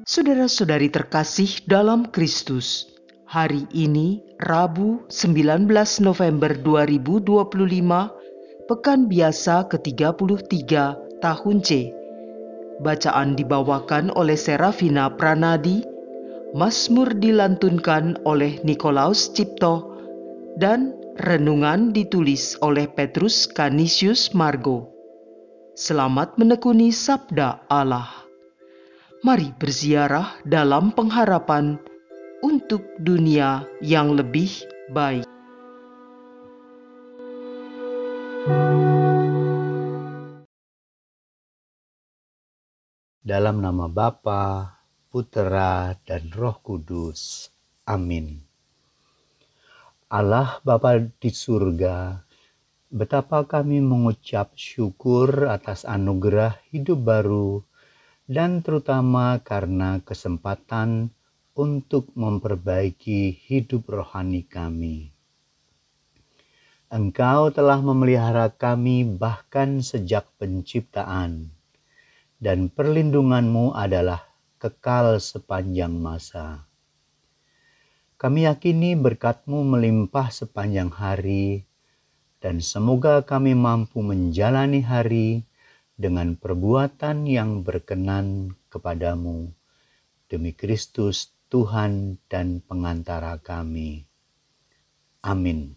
Saudara-saudari terkasih dalam Kristus, hari ini Rabu 19 November 2025, Pekan Biasa ke-33 tahun C. Bacaan dibawakan oleh Serafina Pranadi, Mazmur dilantunkan oleh Nikolaus Cipto, dan renungan ditulis oleh Petrus Canisius Margo. Selamat menekuni Sabda Allah. Mari berziarah dalam pengharapan untuk dunia yang lebih baik. Dalam nama Bapa, Putera, dan Roh Kudus. Amin. Allah Bapa di surga, betapa kami mengucap syukur atas anugerah hidup baru dan terutama karena kesempatan untuk memperbaiki hidup rohani kami. Engkau telah memelihara kami bahkan sejak penciptaan, dan perlindungan-Mu adalah kekal sepanjang masa. Kami yakini berkat-Mu melimpah sepanjang hari, dan semoga kami mampu menjalani hari dengan perbuatan yang berkenan kepadamu, demi Kristus Tuhan dan pengantara kami. Amin.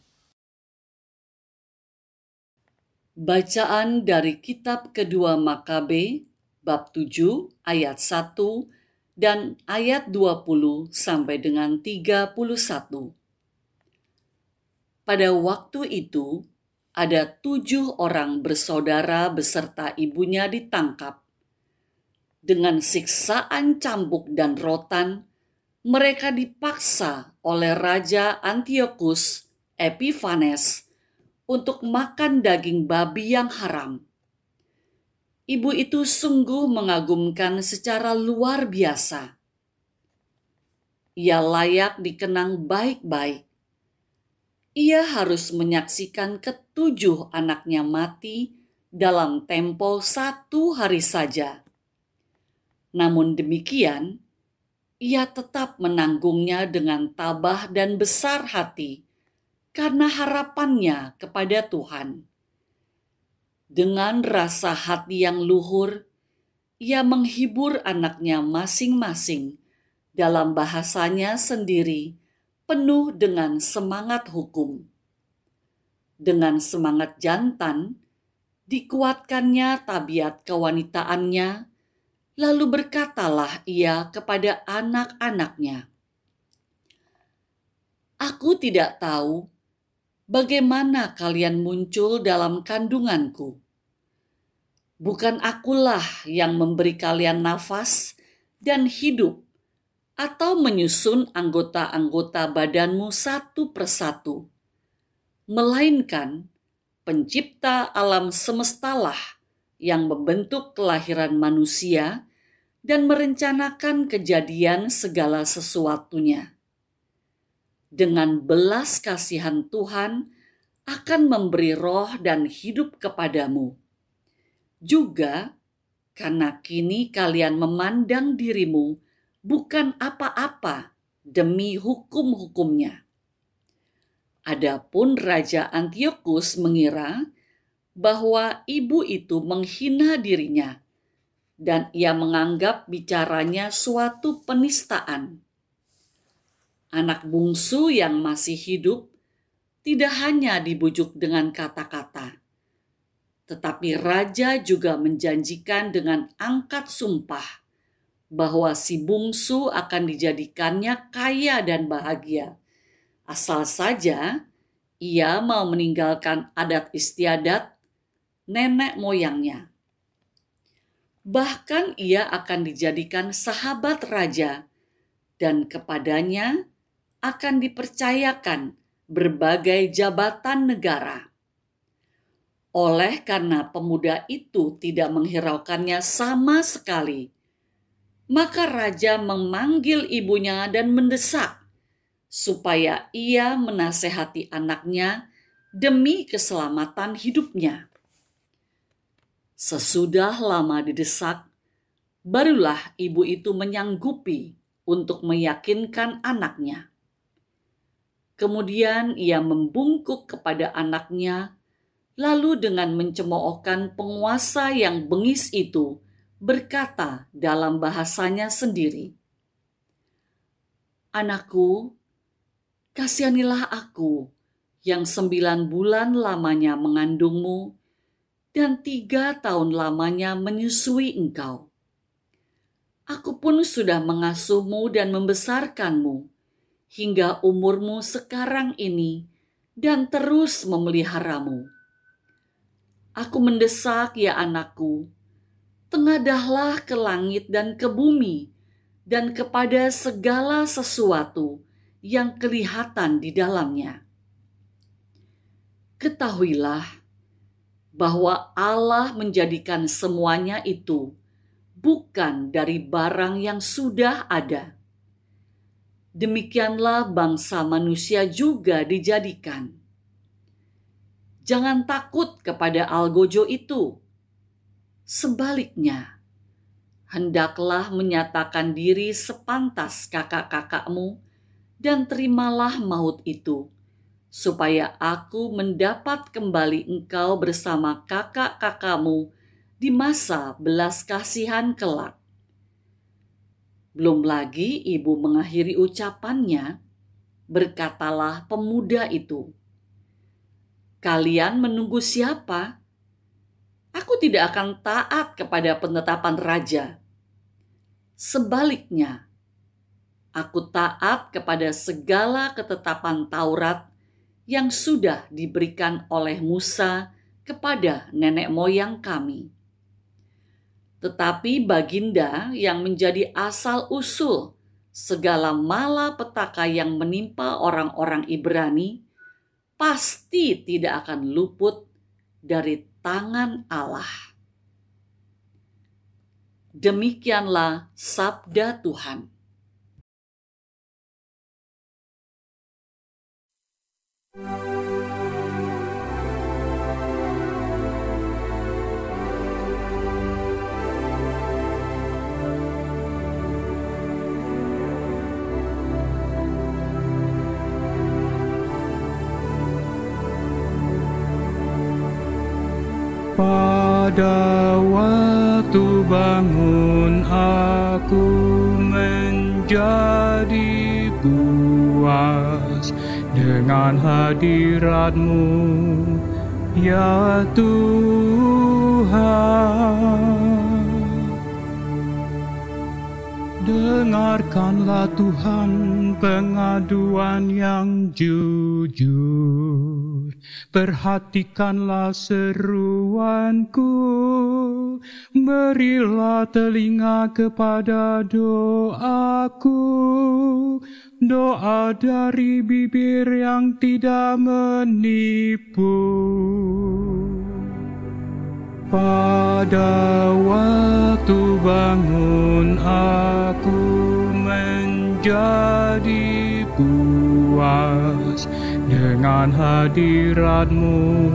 Bacaan dari kitab kedua Makabe, bab 7 ayat 1 dan ayat 20 sampai dengan 31. Pada waktu itu, ada 7 orang bersaudara beserta ibunya ditangkap. Dengan siksaan cambuk dan rotan, mereka dipaksa oleh Raja Antiochus Epiphanes untuk makan daging babi yang haram. Ibu itu sungguh mengagumkan secara luar biasa. Ia layak dikenang baik-baik. Ia harus menyaksikan ke-7 anaknya mati dalam tempo 1 hari saja. Namun demikian, ia tetap menanggungnya dengan tabah dan besar hati karena harapannya kepada Tuhan. Dengan rasa hati yang luhur, ia menghibur anaknya masing-masing dalam bahasanya sendiri, penuh dengan semangat hukum. Dengan semangat jantan, dikuatkannya tabiat kewanitaannya, lalu berkatalah ia kepada anak-anaknya, "Aku tidak tahu bagaimana kalian muncul dalam kandunganku. Bukan akulah yang memberi kalian nafas dan hidup, atau menyusun anggota-anggota badanmu satu persatu, melainkan Pencipta alam semestalah yang membentuk kelahiran manusia dan merencanakan kejadian segala sesuatunya. Dengan belas kasihan Tuhan akan memberi roh dan hidup kepadamu. Juga karena kini kalian memandang dirimu bukan apa-apa demi hukum-hukumnya. Adapun Raja Antiochus mengira bahwa ibu itu menghina dirinya, dan ia menganggap bicaranya suatu penistaan. Anak bungsu yang masih hidup tidak hanya dibujuk dengan kata-kata, tetapi raja juga menjanjikan dengan angkat sumpah bahwa si bungsu akan dijadikannya kaya dan bahagia, asal saja ia mau meninggalkan adat istiadat nenek moyangnya. Bahkan ia akan dijadikan sahabat raja, dan kepadanya akan dipercayakan berbagai jabatan negara. Oleh karena pemuda itu tidak menghiraukannya sama sekali, maka raja memanggil ibunya dan mendesak supaya ia menasehati anaknya demi keselamatan hidupnya. Sesudah lama didesak, Barulah ibu itu menyanggupi untuk meyakinkan anaknya. Kemudian ia membungkuk kepada anaknya, lalu dengan mencemoohkan penguasa yang bengis itu, berkata dalam bahasanya sendiri, "Anakku, kasihanilah aku yang 9 bulan lamanya mengandungmu dan 3 tahun lamanya menyusui engkau. Aku pun sudah mengasuhmu dan membesarkanmu hingga umurmu sekarang ini dan terus memeliharamu. Aku mendesak, ya anakku, tengadahlah ke langit dan ke bumi dan kepada segala sesuatu yang kelihatan di dalamnya. Ketahuilah bahwa Allah menjadikan semuanya itu bukan dari barang yang sudah ada. Demikianlah bangsa manusia juga dijadikan. Jangan takut kepada algojo itu. Sebaliknya, hendaklah menyatakan diri sepantas kakak-kakakmu dan terimalah maut itu, supaya aku mendapat kembali engkau bersama kakak-kakakmu di masa belas kasihan kelak." Belum lagi ibu mengakhiri ucapannya, berkatalah pemuda itu, "Kalian menunggu siapa? Aku tidak akan taat kepada penetapan raja. Sebaliknya, aku taat kepada segala ketetapan Taurat yang sudah diberikan oleh Musa kepada nenek moyang kami. Tetapi baginda yang menjadi asal-usul segala malapetaka yang menimpa orang-orang Ibrani pasti tidak akan luput dari tangan Allah." Demikianlah sabda Tuhan. Pada waktu bangun aku menjadi puas dengan hadirat-Mu, ya Tuhan. Dengarkanlah Tuhan pengaduan yang jujur. Perhatikanlah seruanku. Berilah telinga kepada doaku. Doa dari bibir yang tidak menipu. Pada waktu bangun aku menjadi puas dengan hadirat-Mu,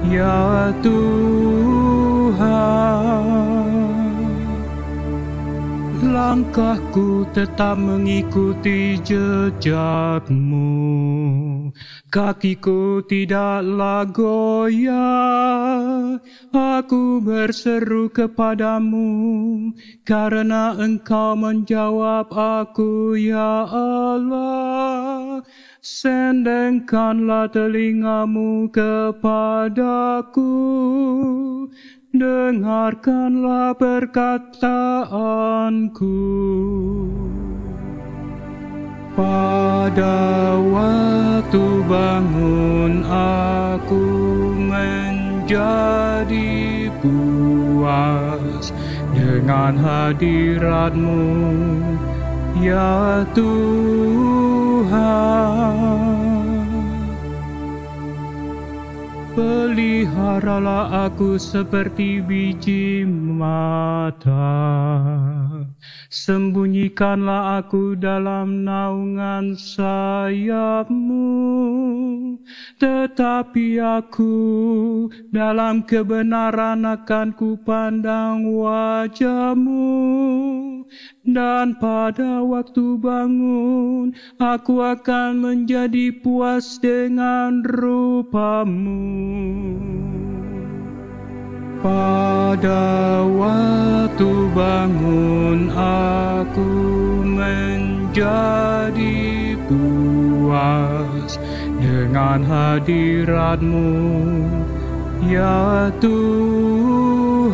ya Tuhan. Langkahku tetap mengikuti jejak-Mu, kakiku tidaklah goyah. Aku berseru kepadamu, karena Engkau menjawab aku, ya Allah. Sendengkanlah telinga-Mu kepadaku, dengarkanlah perkataanku. Pada waktu bangun aku menjadi puas dengan hadirat-Mu, ya Tuhan. peliharalah aku seperti biji mata. Sembunyikanlah aku dalam naungan sayap-Mu, tetapi aku dalam kebenaran akan kupandang wajah-Mu, dan pada waktu bangun aku akan menjadi puas dengan rupa-Mu. Pada waktu bangun aku menjadi puas dengan hadirat-Mu, ya Tuhan.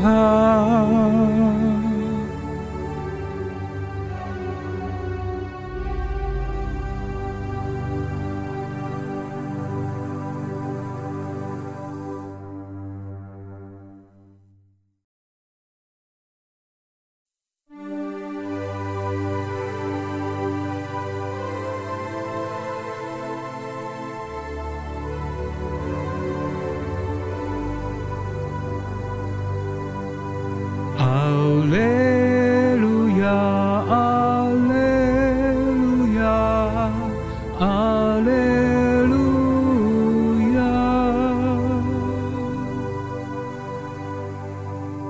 Alleluia, alleluia, alleluia.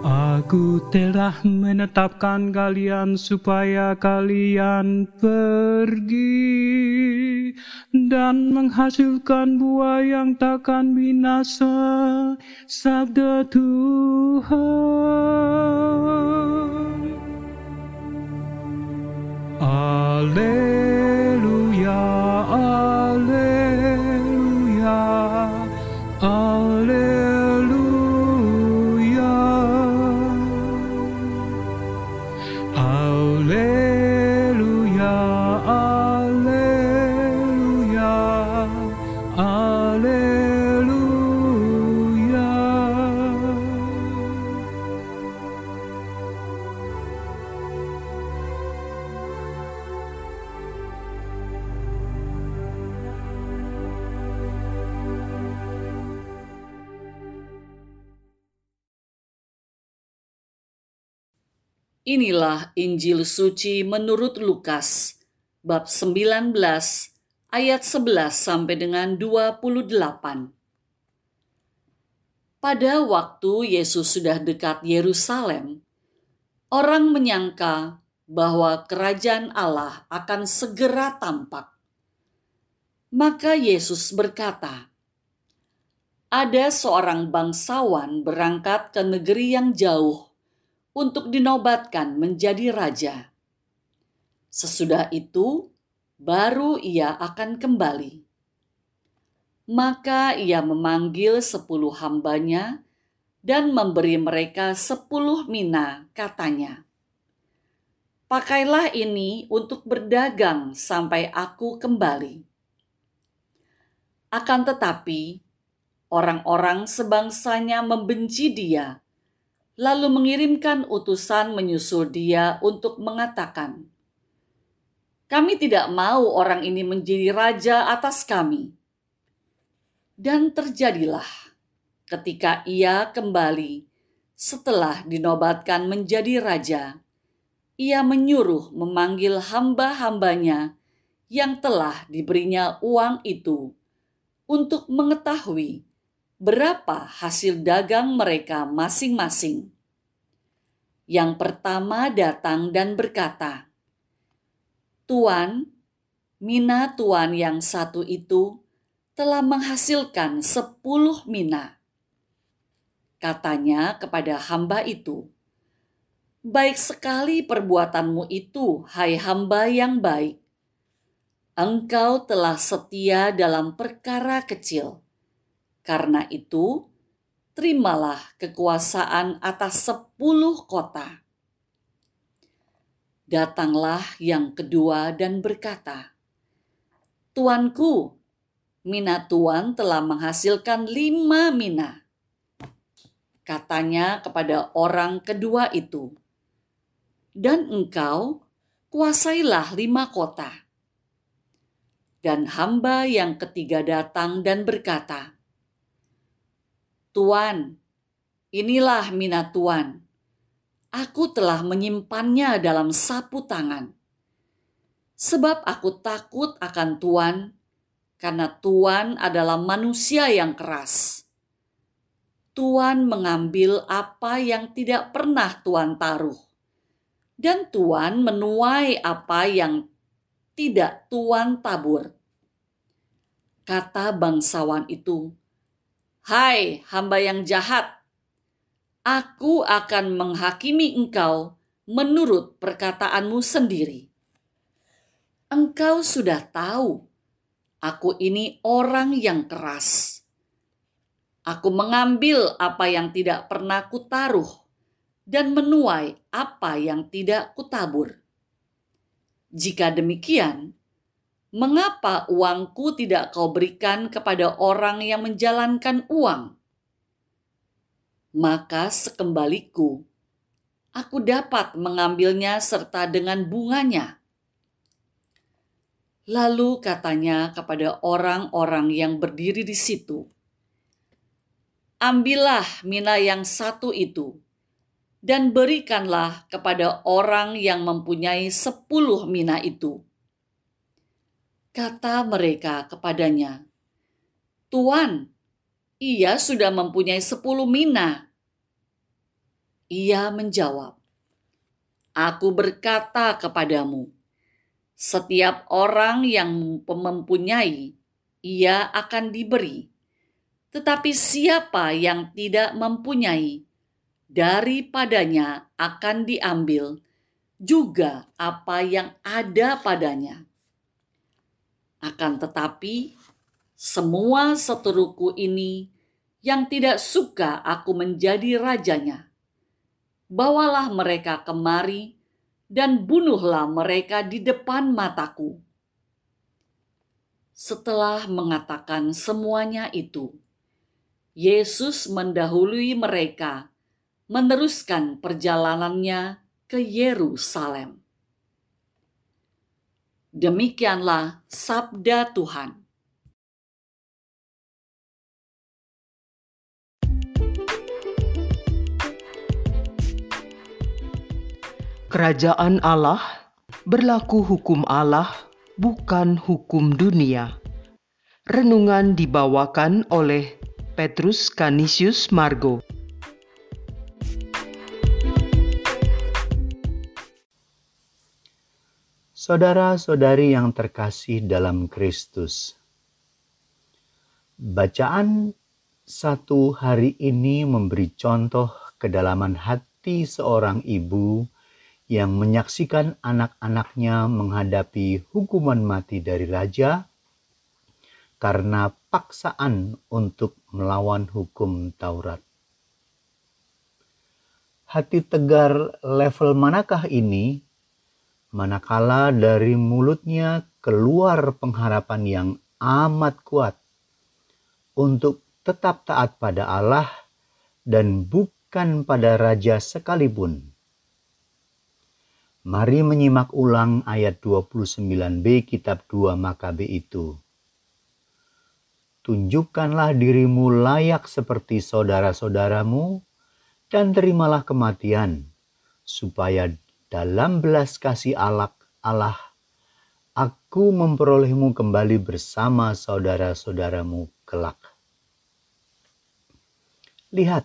Aku telah menetapkan kalian supaya kalian pergi dan menghasilkan buah yang takkan binasa, sabda Tuhan. Alleluia, alleluia, alleluia. Alleluia, alleluia, alleluia. Inilah Injil suci menurut Lukas, bab 19, ayat 11 sampai dengan 28. Pada waktu Yesus sudah dekat Yerusalem, orang menyangka bahwa kerajaan Allah akan segera tampak. Maka Yesus berkata, "Ada seorang bangsawan berangkat ke negeri yang jauh untuk dinobatkan menjadi raja. Sesudah itu, baru ia akan kembali. Maka ia memanggil 10 hambanya dan memberi mereka 10 mina, katanya, 'Pakailah ini untuk berdagang sampai aku kembali.' Akan tetapi, orang-orang sebangsanya membenci dia, lalu mengirimkan utusan menyusul dia untuk mengatakan, 'Kami tidak mau orang ini menjadi raja atas kami.' Dan terjadilah ketika ia kembali setelah dinobatkan menjadi raja, ia menyuruh memanggil hamba-hambanya yang telah diberinya uang itu untuk mengetahui berapa hasil dagang mereka masing-masing. Yang pertama datang dan berkata, 'Tuan, mina tuan yang satu itu telah menghasilkan 10 mina.' Katanya kepada hamba itu, 'Baik sekali perbuatanmu itu, hai hamba yang baik. Engkau telah setia dalam perkara kecil. Karena itu, terimalah kekuasaan atas 10 kota.' Datanglah yang kedua dan berkata, 'Tuanku, mina tuan telah menghasilkan 5 mina.' Katanya kepada orang kedua itu, 'Dan engkau kuasailah 5 kota.' Dan hamba yang ketiga datang dan berkata, "Tuan, inilah mina Tuan. Aku telah menyimpannya dalam sapu tangan. Sebab aku takut akan Tuan, karena Tuan adalah manusia yang keras. Tuan mengambil apa yang tidak pernah Tuan taruh, dan Tuan menuai apa yang tidak Tuan tabur." Kata bangsawan itu, "Hai hamba yang jahat, aku akan menghakimi engkau menurut perkataanmu sendiri. Engkau sudah tahu, aku ini orang yang keras. Aku mengambil apa yang tidak pernah kutaruh dan menuai apa yang tidak kutabur. Jika demikian, mengapa uangku tidak kau berikan kepada orang yang menjalankan uang? Maka sekembaliku, aku dapat mengambilnya serta dengan bunganya." Lalu katanya kepada orang-orang yang berdiri di situ, "Ambillah mina yang satu itu, dan berikanlah kepada orang yang mempunyai 10 mina itu." Kata mereka kepadanya, "Tuan, ia sudah mempunyai 10 mina." Ia menjawab, "Aku berkata kepadamu, setiap orang yang mempunyai, ia akan diberi. Tetapi siapa yang tidak mempunyai, daripadanya akan diambil juga apa yang ada padanya. Akan tetapi, semua seteruku ini yang tidak suka aku menjadi rajanya, bawalah mereka kemari dan bunuhlah mereka di depan mataku." Setelah mengatakan semuanya itu, Yesus mendahului mereka meneruskan perjalanannya ke Yerusalem. Demikianlah sabda Tuhan. Kerajaan Allah berlaku hukum Allah, bukan hukum dunia. Renungan dibawakan oleh Petrus Canisius Margo. Saudara-saudari yang terkasih dalam Kristus, bacaan satu hari ini memberi contoh kedalaman hati seorang ibu yang menyaksikan anak-anaknya menghadapi hukuman mati dari raja karena paksaan untuk melawan hukum Taurat. Hati tegar level manakah ini, manakala dari mulutnya keluar pengharapan yang amat kuat untuk tetap taat pada Allah dan bukan pada raja sekalipun. Mari menyimak ulang ayat 29b kitab 2 Makabe itu. "Tunjukkanlah dirimu layak seperti saudara-saudaramu dan terimalah kematian, supaya dalam belas kasih Allah aku memperolehmu kembali bersama saudara-saudaramu kelak." Lihat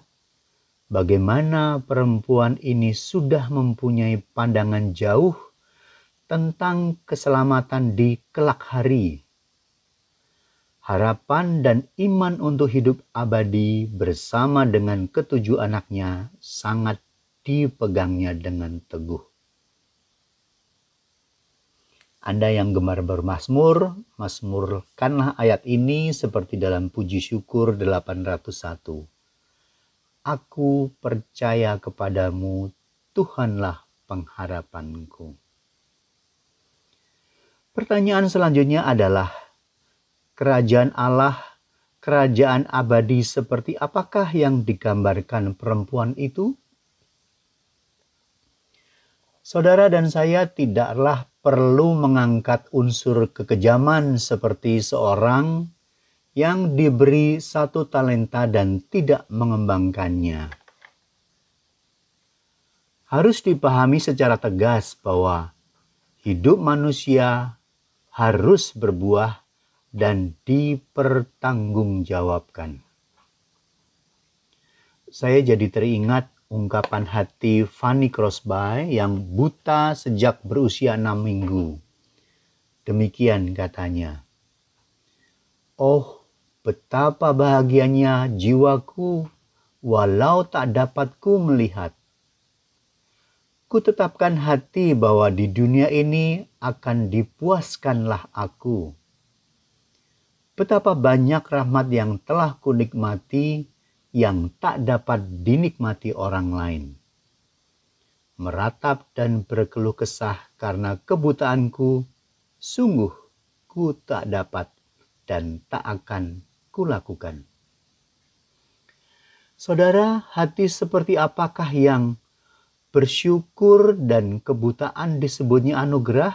bagaimana perempuan ini sudah mempunyai pandangan jauh tentang keselamatan di kelak hari. Harapan dan iman untuk hidup abadi bersama dengan ketujuh anaknya sangat dipegangnya dengan teguh. Anda yang gemar bermazmur, mazmurkanlah ayat ini seperti dalam puji syukur 801. "Aku percaya kepadamu, Tuhanlah pengharapanku." Pertanyaan selanjutnya adalah, kerajaan Allah, kerajaan abadi seperti apakah yang digambarkan perempuan itu? Saudara dan saya tidaklah perlu mengangkat unsur kekejaman seperti seorang yang diberi 1 talenta dan tidak mengembangkannya. Harus dipahami secara tegas bahwa hidup manusia harus berbuah dan dipertanggungjawabkan. Saya jadi teringat ungkapan hati Fanny Crosby yang buta sejak berusia 6 minggu. Demikian katanya, "Oh, betapa bahagianya jiwaku walau tak dapat ku melihat. Kutetapkan hati bahwa di dunia ini akan dipuaskanlah aku. Betapa banyak rahmat yang telah kunikmati yang tak dapat dinikmati orang lain. Meratap dan berkeluh kesah karena kebutaanku, sungguh ku tak dapat dan tak akan kulakukan." Saudara, hati seperti apakah yang bersyukur dan kebutaan disebutnya anugerah?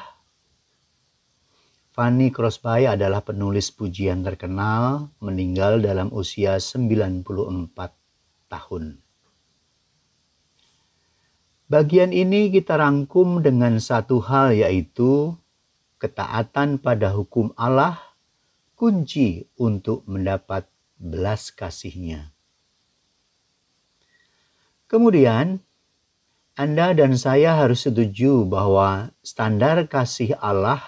Fanny Crosby adalah penulis pujian terkenal, meninggal dalam usia 94 tahun. Bagian ini kita rangkum dengan satu hal, yaitu ketaatan pada hukum Allah, kunci untuk mendapat belas kasih-Nya. Kemudian, Anda dan saya harus setuju bahwa standar kasih Allah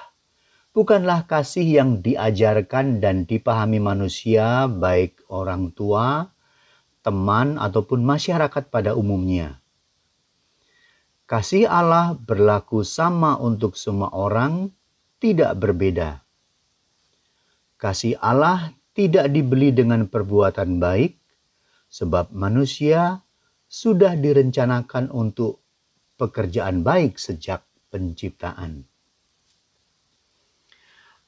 bukanlah kasih yang diajarkan dan dipahami manusia, baik orang tua, teman, ataupun masyarakat pada umumnya. Kasih Allah berlaku sama untuk semua orang, tidak berbeda. Kasih Allah tidak dibeli dengan perbuatan baik, sebab manusia sudah direncanakan untuk pekerjaan baik sejak penciptaan.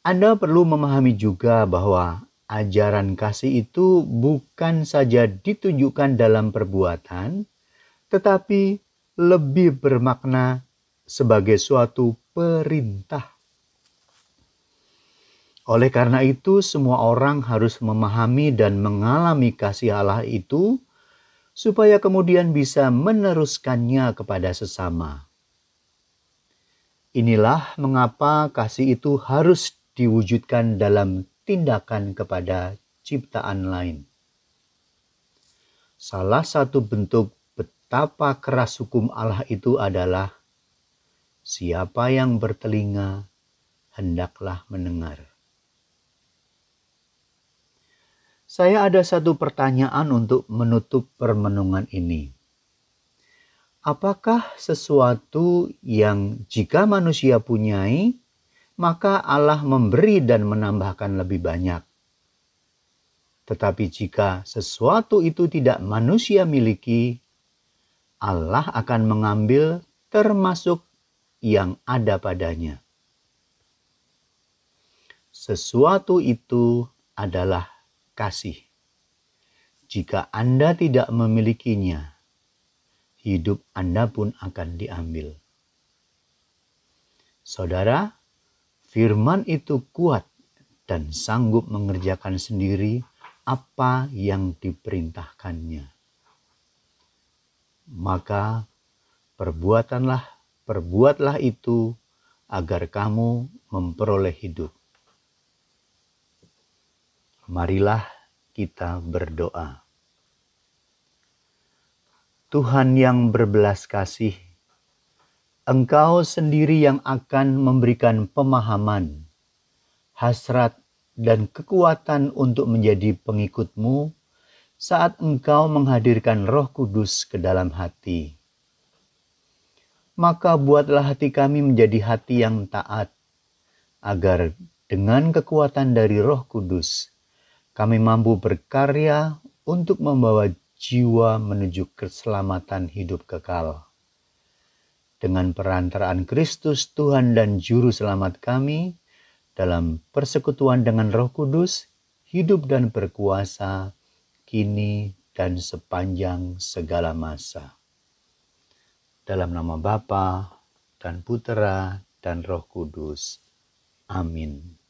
Anda perlu memahami juga bahwa ajaran kasih itu bukan saja ditunjukkan dalam perbuatan, tetapi lebih bermakna sebagai suatu perintah. Oleh karena itu, semua orang harus memahami dan mengalami kasih Allah itu, supaya kemudian bisa meneruskannya kepada sesama. Inilah mengapa kasih itu harus diwujudkan dalam tindakan kepada ciptaan lain. Salah satu bentuk betapa keras hukum Allah itu adalah, siapa yang bertelinga, hendaklah mendengar. Saya ada satu pertanyaan untuk menutup permenungan ini. Apakah sesuatu yang jika manusia punyai, maka Allah memberi dan menambahkan lebih banyak? Tetapi jika sesuatu itu tidak manusia miliki, Allah akan mengambil termasuk yang ada padanya. Sesuatu itu adalah kasih. Jika Anda tidak memilikinya, hidup Anda pun akan diambil. Saudara, firman itu kuat dan sanggup mengerjakan sendiri apa yang diperintahkannya. Maka perbuatlah itu agar kamu memperoleh hidup. Marilah kita berdoa. Tuhan yang berbelas kasih, Engkau sendiri yang akan memberikan pemahaman, hasrat, dan kekuatan untuk menjadi pengikut-Mu saat Engkau menghadirkan Roh Kudus ke dalam hati. Maka buatlah hati kami menjadi hati yang taat, agar dengan kekuatan dari Roh Kudus, kami mampu berkarya untuk membawa jiwa menuju keselamatan hidup kekal. Dengan perantaraan Kristus Tuhan dan Juru Selamat kami, dalam persekutuan dengan Roh Kudus, hidup dan berkuasa, kini dan sepanjang segala masa. Dalam nama Bapa dan Putera dan Roh Kudus. Amin.